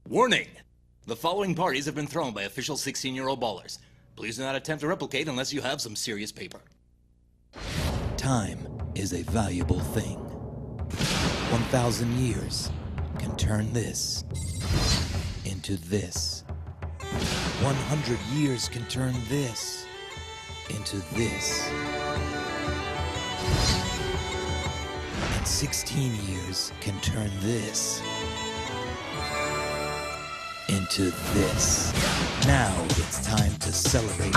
Warning! The following parties have been thrown by official 16-year-old ballers. Please do not attempt to replicate unless you have some serious paper. Time is a valuable thing. 1,000 years can turn this into this. 100 years can turn this into this. And 16 years can turn this into this. Now it's time to celebrate.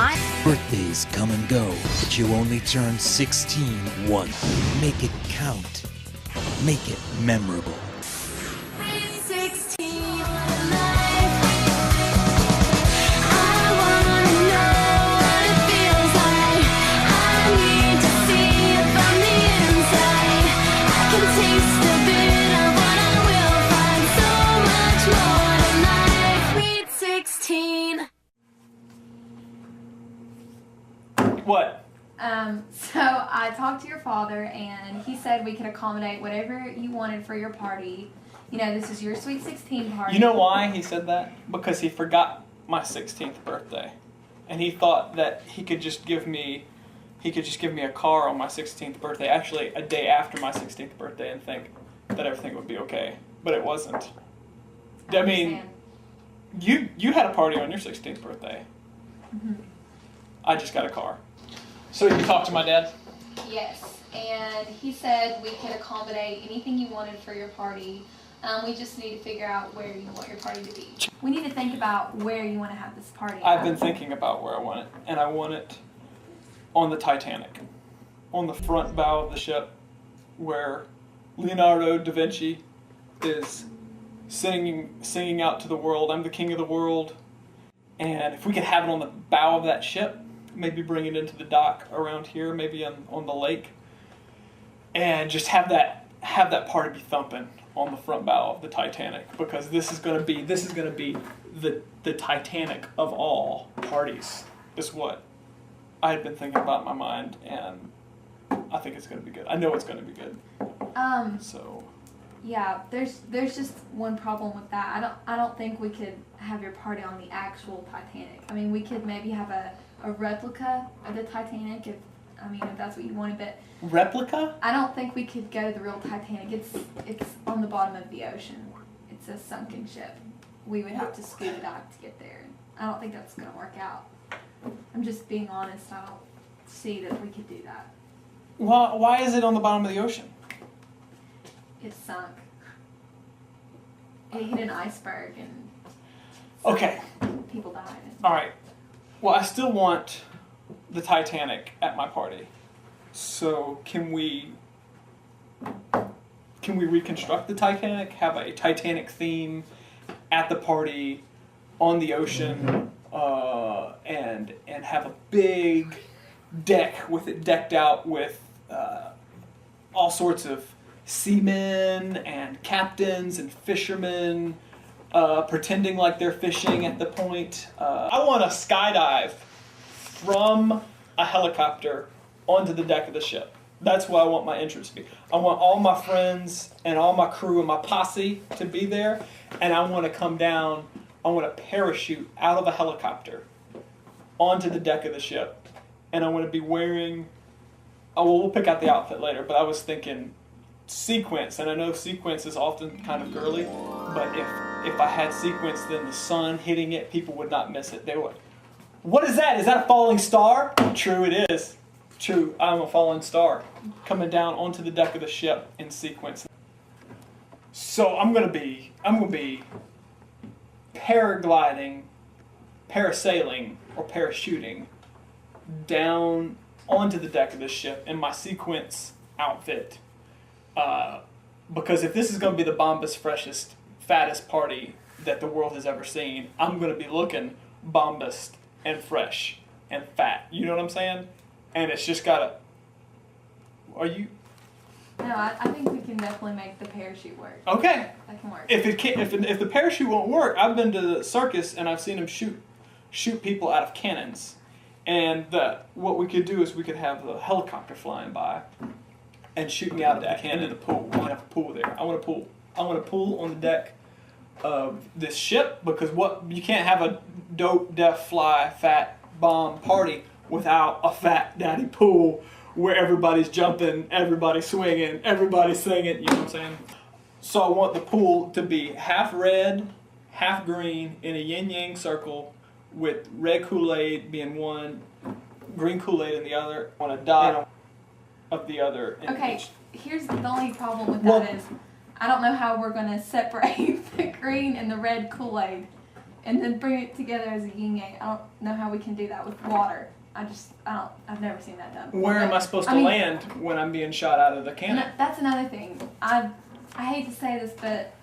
Birthdays come and go, but you only turn 16 once. Make it count. Make it memorable. What? So I talked to your father, and he said we could accommodate whatever you wanted for your party. You know, this is your Sweet 16 party. You know why he said that? Because he forgot my 16th birthday. And he thought that he could just give me a car on my 16th birthday, actually a day after my 16th birthday, and think that everything would be okay. But it wasn't. I mean, you had a party on your 16th birthday. Mm-hmm. I just got a car. So you talked to my dad? Yes, and he said we could accommodate anything you wanted for your party. We just need to figure out where you want your party to be. We need to think about where you want to have this party. I've been thinking about where I want it, and I want it on the Titanic, on the front bow of the ship, where Leonardo da Vinci is singing out to the world, "I'm the king of the world." And if we could have it on the bow of that ship, maybe bring it into the dock around here, maybe on the lake, and just have that party be thumping on the front bow of the Titanic, because this is gonna be the Titanic of all parties. Is what I had been thinking about in my mind, and I think it's gonna be good. I know it's gonna be good. So. Yeah, there's just one problem with that. I don't think we could have your party on the actual Titanic. I mean, we could maybe have a replica of the Titanic if that's what you wanted, but Replica? I don't think we could go to the real Titanic. It's on the bottom of the ocean. It's a sunken ship. We would have to scuba dive to get there. I don't think that's going to work out. I'm just being honest. I don't see that we could do that. Why is it on the bottom of the ocean? It sunk. It hit an iceberg and Okay. people died. All right. Well, I still want the Titanic at my party. So can we reconstruct the Titanic? Have a Titanic theme at the party on the ocean, and have a big deck with it decked out with all sorts of seamen and captains and fishermen pretending like they're fishing at the point. I want to skydive from a helicopter onto the deck of the ship. That's what I want my entrance to be. I want all my friends and all my crew and my posse to be there, and I want to come down, I want to parachute out of a helicopter onto the deck of the ship, and I want to be wearing, we'll pick out the outfit later, but I was thinking sequins, and I know sequins is often kind of girly, but if I had sequins, then the sun hitting it, people would not miss it. They would, what is that? Is that a falling star? True, it is. True, I'm a falling star coming down onto the deck of the ship in sequence. So I'm gonna be paragliding, parasailing, or parachuting down onto the deck of the ship in my sequence outfit. Because if this is going to be the bombest, freshest, fattest party that the world has ever seen, I'm going to be looking bombast and fresh and fat. You know what I'm saying? And it's just got to... Are you... No, I think we can definitely make the parachute work. Okay. That can work. If the parachute won't work, I've been to the circus and I've seen them shoot people out of cannons. And what we could do is we could have a helicopter flying by and shoot me out of the cannon in the pool. We can have a pool there. I want a pool on the deck this ship, because you can't have a dope, deaf, fly, fat bomb party without a fat daddy pool where everybody's jumping, everybody's swinging, everybody's singing. You know what I'm saying? So I want the pool to be half red, half green in a yin-yang circle, with red Kool-Aid being one, green Kool-Aid in the other, on a dot of the other. Okay, here's the only problem with that is I don't know how we're going to separate the green and the red Kool-Aid and then bring it together as a yin-yang. I don't know how we can do that with water. I've never seen that done. Where am I supposed to land when I'm being shot out of the cannon? That's another thing. I hate to say this, but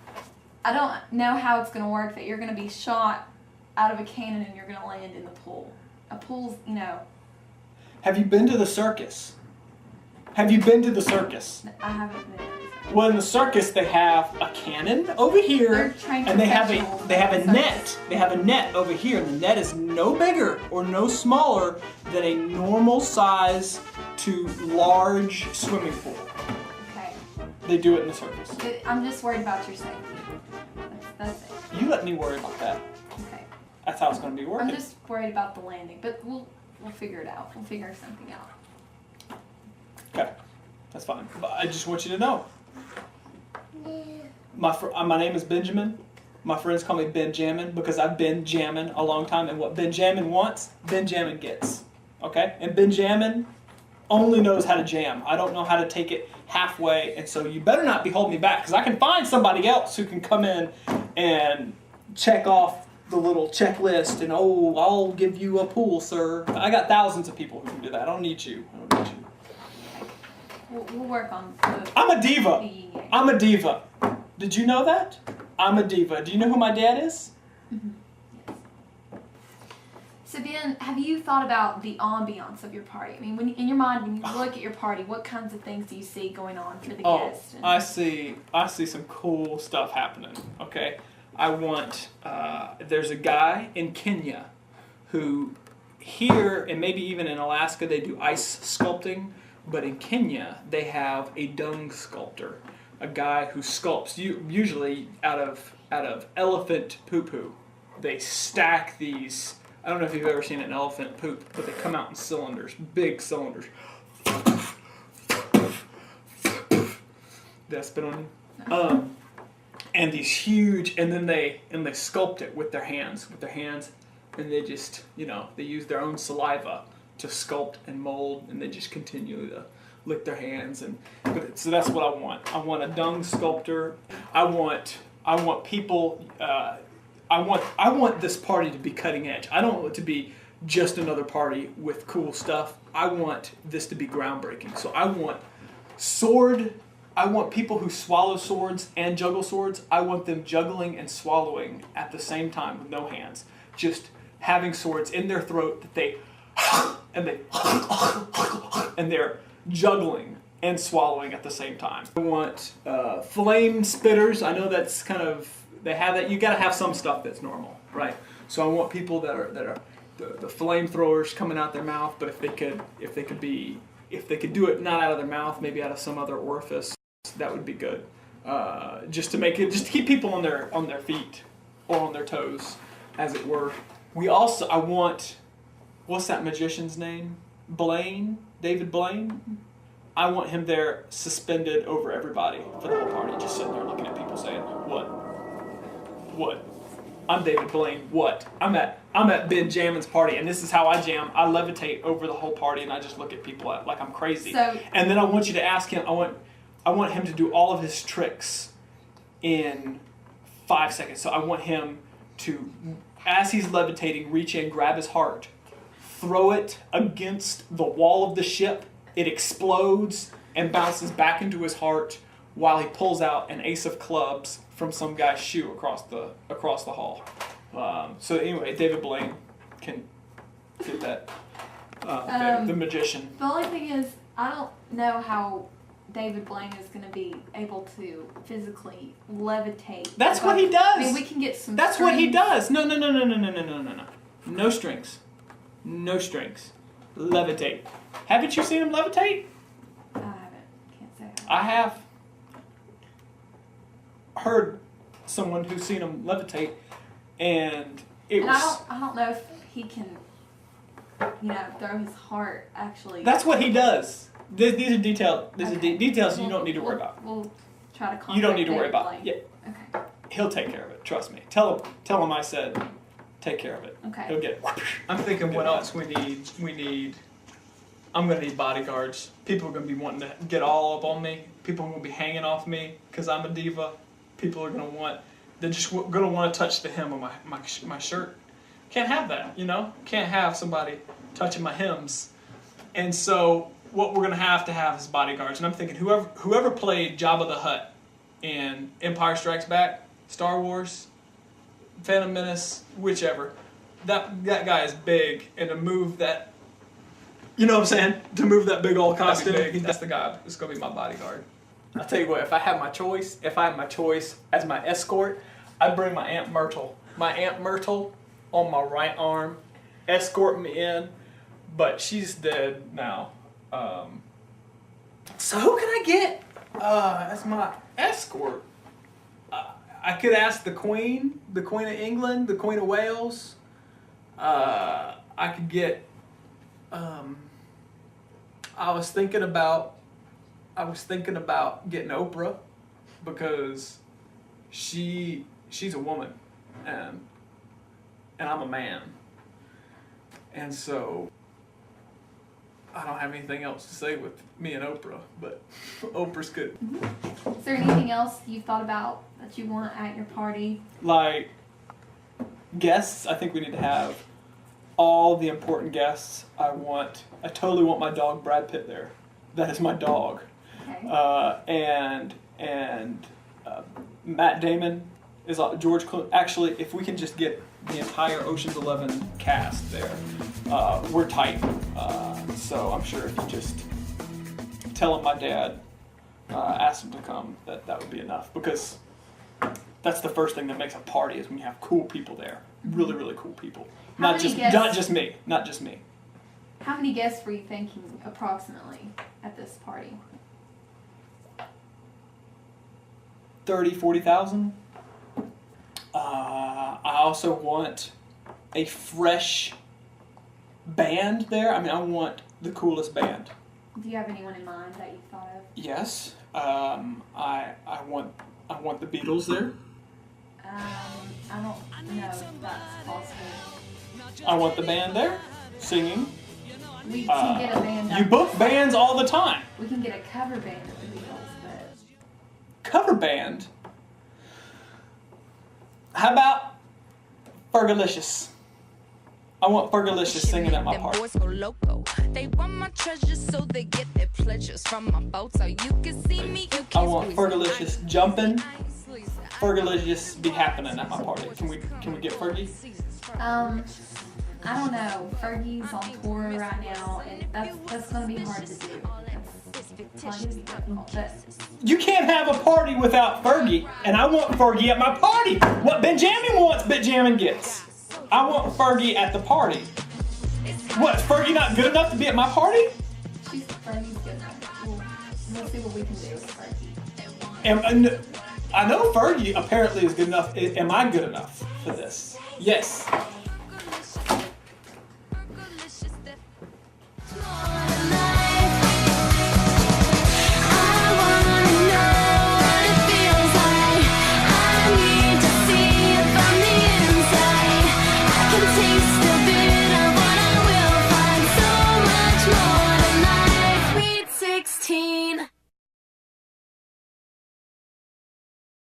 I don't know how it's going to work that you're going to be shot out of a cannon and you're going to land in the pool. A pool's, Have you been to the circus? Have you been to the circus? I haven't been. Well, in the circus, they have a cannon over here, and they have a net. They have a net over here, and the net is no bigger or no smaller than a normal size to large swimming pool. Okay. They do it in the circus. I'm just worried about your safety. That's it. You let me worry about that. Okay. That's how it's going to be working. I'm just worried about the landing, but we'll figure it out. We'll figure something out. Okay, that's fine. But I just want you to know. My name is Benjamin. My friends call me Benjamin because I've been jamming a long time, and what Benjamin wants, Benjamin gets. Okay? And Benjamin only knows how to jam. I don't know how to take it halfway, and so you better not be holding me back, because I can find somebody else who can come in and check off the little checklist and, I'll give you a pool, sir. I got thousands of people who can do that. I don't need you. We'll work on I'm a diva. I'm a diva. Did you know that? I'm a diva. Do you know who my dad is? Mm-hmm. Yes. So Ben, have you thought about the ambiance of your party? I mean, in your mind, when you look at your party, what kinds of things do you see going on for the guests? I see some cool stuff happening. Okay, I want. There's a guy in Kenya who, here and maybe even in Alaska, they do ice sculpting. But in Kenya, they have a dung sculptor, a guy who sculpts usually out of elephant poo-poo. They stack these. I don't know if you've ever seen an elephant poop, but they come out in cylinders, big cylinders. Did I spit on you? And these huge, and then they sculpt it with their hands, and they just, they use their own saliva to sculpt and mold, and they just continue to lick their hands, so that's what I want. I want a dung sculptor. I want people. I want this party to be cutting edge. I don't want it to be just another party with cool stuff. I want this to be groundbreaking. So I want I want people who swallow swords and juggle swords. I want them juggling and swallowing at the same time with no hands, just having swords in their throat that they. And they're juggling and swallowing at the same time. I want flame spitters. I know that's kind of, they have that. You got to have some stuff that's normal, right? So I want people that are the flamethrowers coming out their mouth, but if they could do it not out of their mouth, maybe out of some other orifice, that would be good. Just to keep people on their feet or on their toes, as it were. I want. What's that magician's name? Blaine? David Blaine? I want him there suspended over everybody for the whole party, just sitting there looking at people saying, what? What? I'm David Blaine. What? I'm at Ben Jammin's party, and this is how I jam. I levitate over the whole party, and I just look at people like I'm crazy. And then I want you to ask him, I want him to do all of his tricks in 5 seconds. So I want him to, as he's levitating, reach in, grab his heart, throw it against the wall of the ship. It explodes and bounces back into his heart while he pulls out an ace of clubs from some guy's shoe across the hall. So anyway, David Blaine can get that. The magician. The only thing is, I don't know how David Blaine is going to be able to physically levitate. That's what he does. I mean, we can get some. That's strings. what he does. No. No strings. No strings. Levitate. Haven't you seen him levitate? I haven't. Can't say I have heard someone who's seen him levitate, and it And was. I don't know if he can, throw his heart actually. That's what he does. These are detailed. Okay. Details you don't need to worry about. We'll try to contact You don't need to worry David about. Blake. Yeah, Okay. he'll take care of it. Trust me. Tell him I said, take care of it. Okay. He'll get it. I'm thinking, what else we need. I'm gonna need bodyguards. People are gonna be wanting to get all up on me. People are gonna be hanging off me because I'm a diva. People are gonna want. They're just gonna want to touch the hem of my shirt. Can't have that, Can't have somebody touching my hems. And so what we're gonna have is bodyguards. And I'm thinking whoever played Jabba the Hutt in Empire Strikes Back, Star Wars, Phantom Menace, whichever. That guy is big, and to move that, you know what I'm saying? To move that big old costume, that's the guy that's gonna be my bodyguard. I'll tell you what, if I had my choice as my escort, I'd bring my Aunt Myrtle. My Aunt Myrtle on my right arm, escort me in, but she's dead now. So who can I get as my escort? I could ask the Queen of England, the Queen of Wales. I could get. I was thinking about getting Oprah because she's a woman and I'm a man, and so I don't have anything else to say with me and Oprah, but Oprah's good. Is there anything else you've thought about that you want at your party? Like guests, I think we need to have all the important guests. I totally want my dog Brad Pitt there. That is my dog. Okay. And Matt Damon is George Clooney. Actually, if we can just get the entire Ocean's 11 cast there, we're tight. So I'm sure if you just tell him my dad asked him to come, that would be enough, because that's the first thing that makes a party is when you have cool people there. Really, really cool people. How Not many just me. How many guests were you thinking approximately at this party? 30,000, 40,000. I also want a fresh band there. I mean, I want the coolest band. Do you have anyone in mind that you thought of? Yes. I want the Beatles there. I don't know if that's possible. I want the band there singing. We can get a band. You book bands all the time. We can get a cover band of the Beatles, but Cover band. How about Fergalicious? I want Fergalicious singing at my party. Boys go loco. They want my treasures so they get their pleasures from my boat. So you can see me, you can I want Fergalicious jumping. Fergalicious be happening at my party. Can we get Fergie? I don't know. Fergie's on tour right now, and that's gonna be hard to do. It's probably gonna be difficult, but You can't have a party without Fergie, and I want Fergie at my party. What Benjamin wants, Benjamin gets. I want Fergie at the party. What, is Fergie not good enough to be at my party? Fergie's good enough. We'll see what we can do with Fergie. I know Fergie apparently is good enough. Am I good enough for this? Yes.